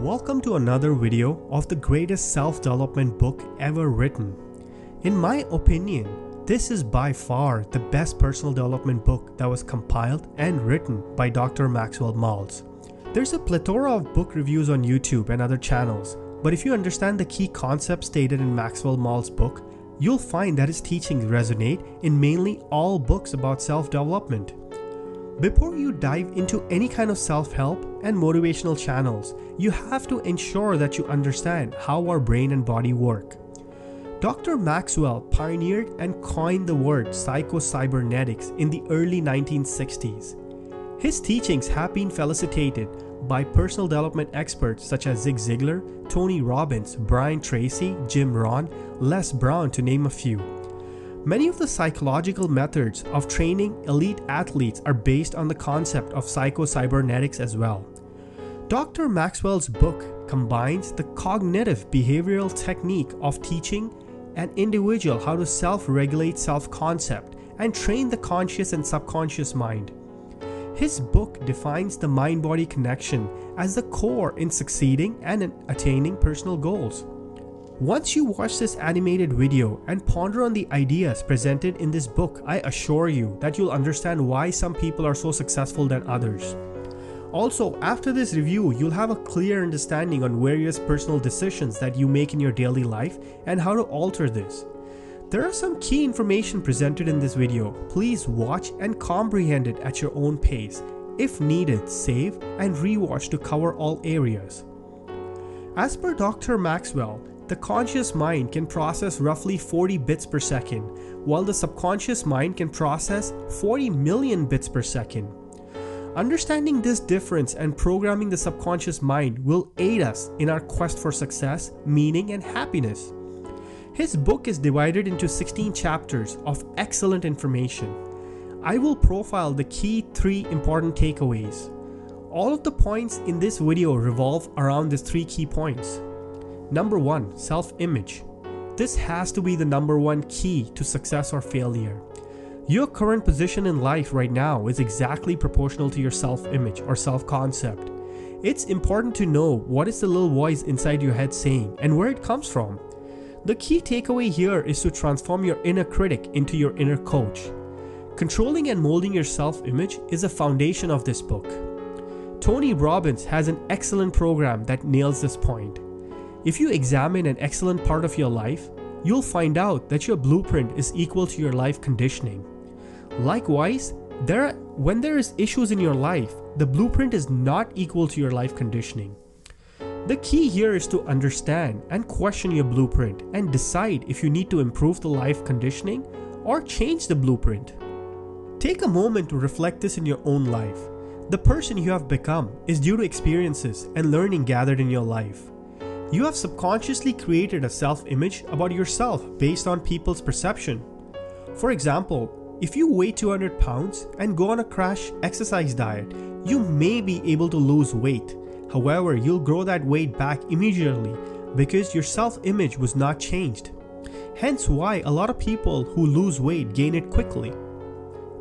Welcome to another video of the greatest self-development book ever written. In my opinion, this is by far the best personal development book that was compiled and written by Dr. Maxwell Maltz. There's a plethora of book reviews on YouTube and other channels, but if you understand the key concepts stated in Maxwell Maltz's book, you'll find that his teachings resonate in mainly all books about self-development. Before you dive into any kind of self-help and motivational channels, you have to ensure that you understand how our brain and body work. Dr. Maxwell pioneered and coined the word psycho-cybernetics in the early 1960s. His teachings have been felicitated by personal development experts such as Zig Ziglar, Tony Robbins, Brian Tracy, Jim Rohn, Les Brown, to name a few. Many of the psychological methods of training elite athletes are based on the concept of psycho-cybernetics as well. Dr. Maxwell's book combines the cognitive behavioral technique of teaching an individual how to self-regulate self-concept and train the conscious and subconscious mind. His book defines the mind-body connection as the core in succeeding and in attaining personal goals. Once you watch this animated video and ponder on the ideas presented in this book, I assure you that you'll understand why some people are so successful than others. Also, after this review, you'll have a clear understanding on various personal decisions that you make in your daily life and how to alter this. There are some key information presented in this video. Please watch and comprehend it at your own pace. If needed, save and rewatch to cover all areas. As per Dr. Maxwell, the conscious mind can process roughly 40 bits per second, while the subconscious mind can process 40 million bits per second. Understanding this difference and programming the subconscious mind will aid us in our quest for success, meaning, and happiness. His book is divided into 16 chapters of excellent information. I will profile the key 3 important takeaways. All of the points in this video revolve around these 3 key points. Number 1, self-image. This has to be the number 1 key to success or failure. Your current position in life right now is exactly proportional to your self-image or self-concept. It's important to know what is the little voice inside your head saying and where it comes from. The key takeaway here is to transform your inner critic into your inner coach. Controlling and molding your self-image is a foundation of this book. Tony Robbins has an excellent program that nails this point. If you examine an excellent part of your life, you'll find out that your blueprint is equal to your life conditioning. Likewise, when there is issues in your life, the blueprint is not equal to your life conditioning. The key here is to understand and question your blueprint and decide if you need to improve the life conditioning or change the blueprint. Take a moment to reflect this in your own life. The person you have become is due to experiences and learning gathered in your life. You have subconsciously created a self-image about yourself based on people's perception. For example, if you weigh 200 pounds and go on a crash exercise diet, you may be able to lose weight. However, you'll grow that weight back immediately because your self-image was not changed. Hence why a lot of people who lose weight gain it quickly.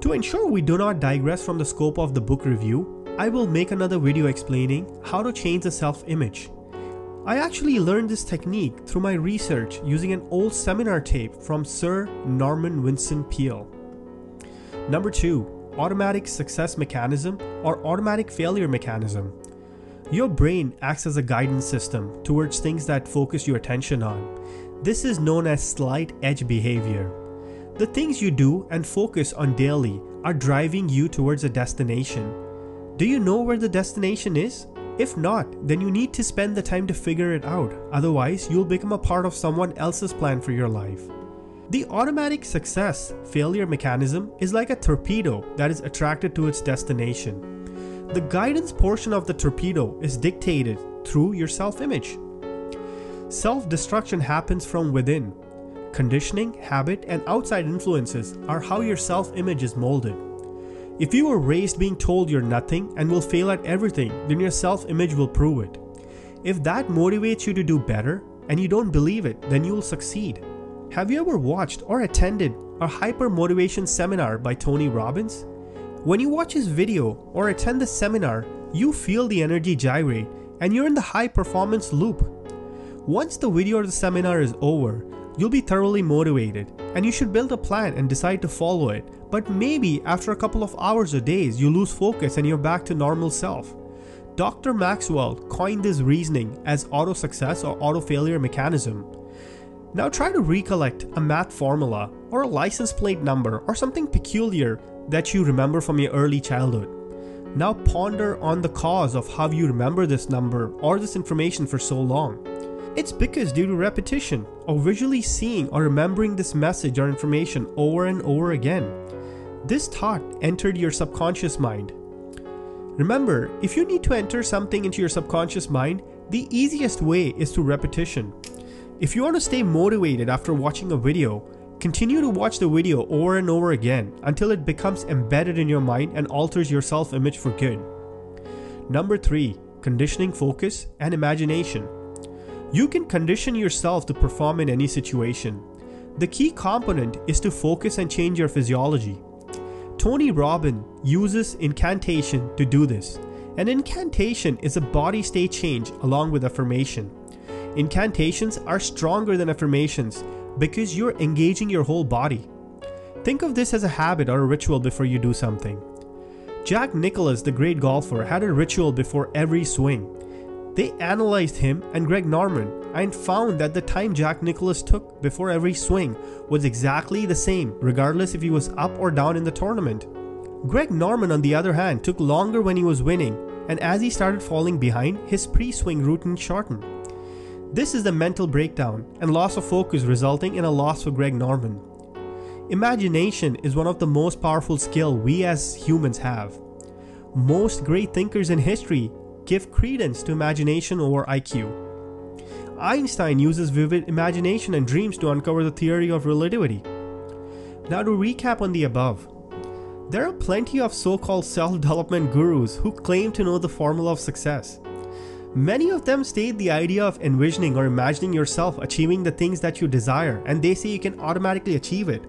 To ensure we do not digress from the scope of the book review, I will make another video explaining how to change the self-image. I actually learned this technique through my research using an old seminar tape from Sir Norman Vincent Peale. Number 2, automatic success mechanism or automatic failure mechanism. Your brain acts as a guidance system towards things that focus your attention on. This is known as slight edge behavior. The things you do and focus on daily are driving you towards a destination. Do you know where the destination is? If not, then you need to spend the time to figure it out. Otherwise, you'll become a part of someone else's plan for your life. The automatic success failure mechanism is like a torpedo that is attracted to its destination. The guidance portion of the torpedo is dictated through your self-image. Self-destruction happens from within. Conditioning, habit, and outside influences are how your self-image is molded. If you were raised being told you're nothing and will fail at everything, then your self-image will prove it. If that motivates you to do better and you don't believe it, then you'll succeed. Have you ever watched or attended a hyper-motivation seminar by Tony Robbins? When you watch his video or attend the seminar, you feel the energy gyrate and you're in the high performance loop. Once the video or the seminar is over, you'll be thoroughly motivated and you should build a plan and decide to follow it. But maybe after a couple of hours or days, you lose focus and you're back to normal self. Dr. Maxwell coined this reasoning as auto success or auto failure mechanism. Now try to recollect a math formula or a license plate number or something peculiar that you remember from your early childhood. Now ponder on the cause of how you remember this number or this information for so long. It's because due to repetition or visually seeing or remembering this message or information over and over again, this thought entered your subconscious mind. Remember, if you need to enter something into your subconscious mind, the easiest way is through repetition. If you want to stay motivated after watching a video, continue to watch the video over and over again until it becomes embedded in your mind and alters your self-image for good. Number 3, conditioning focus and imagination. You can condition yourself to perform in any situation. The key component is to focus and change your physiology. Tony Robbins uses incantation to do this. An incantation is a body state change along with affirmation. Incantations are stronger than affirmations because you're engaging your whole body. Think of this as a habit or a ritual before you do something. Jack Nicklaus, the great golfer, had a ritual before every swing. They analyzed him and Greg Norman and found that the time Jack Nicklaus took before every swing was exactly the same regardless if he was up or down in the tournament. Greg Norman, on the other hand, took longer when he was winning, and as he started falling behind, his pre-swing routine shortened. This is the mental breakdown and loss of focus resulting in a loss for Greg Norman. Imagination is one of the most powerful skills we as humans have. Most great thinkers in history give credence to imagination over IQ. Einstein uses vivid imagination and dreams to uncover the theory of relativity. Now to recap on the above, there are plenty of so-called self-development gurus who claim to know the formula of success. Many of them state the idea of envisioning or imagining yourself achieving the things that you desire, and they say you can automatically achieve it.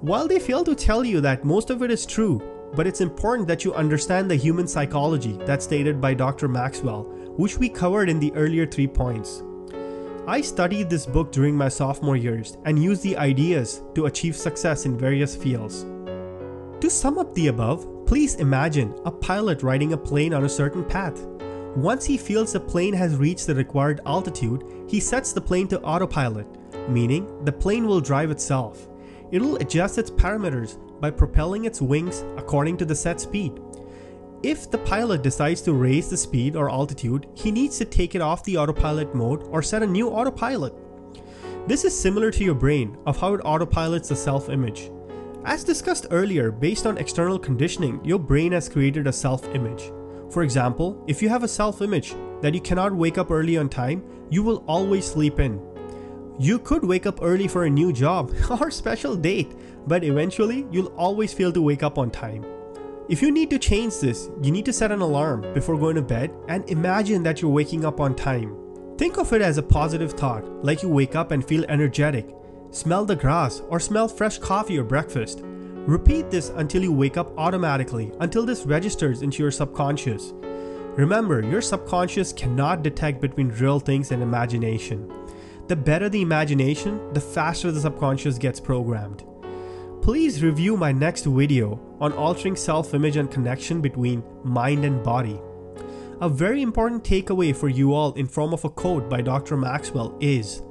While they fail to tell you that most of it is true, but it's important that you understand the human psychology that's stated by Dr. Maxwell, which we covered in the earlier 3 points. I studied this book during my sophomore years and used the ideas to achieve success in various fields. To sum up the above, please imagine a pilot riding a plane on a certain path. Once he feels the plane has reached the required altitude, he sets the plane to autopilot, meaning the plane will drive itself. It will adjust its parameters by propelling its wings according to the set speed. If the pilot decides to raise the speed or altitude, he needs to take it off the autopilot mode or set a new autopilot. This is similar to your brain of how it autopilots the self-image. As discussed earlier, based on external conditioning, your brain has created a self-image. For example, if you have a self-image that you cannot wake up early on time, you will always sleep in. You could wake up early for a new job or special date, but eventually you'll always fail to wake up on time. If you need to change this, you need to set an alarm before going to bed and imagine that you're waking up on time. Think of it as a positive thought, like you wake up and feel energetic, smell the grass, or smell fresh coffee or breakfast. Repeat this until you wake up automatically, until this registers into your subconscious. Remember, your subconscious cannot detect between real things and imagination. The better the imagination, the faster the subconscious gets programmed. Please review my next video on altering self-image and connection between mind and body. A very important takeaway for you all in form of a quote by Dr. Maxwell is,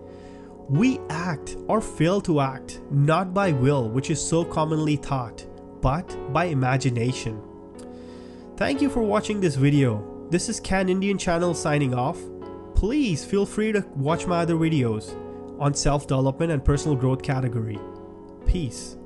"We act or fail to act not by will, which is so commonly thought, but by imagination." Thank you for watching this video. This is Can Indian Channel signing off. Please feel free to watch my other videos on self-development and personal growth category. Peace.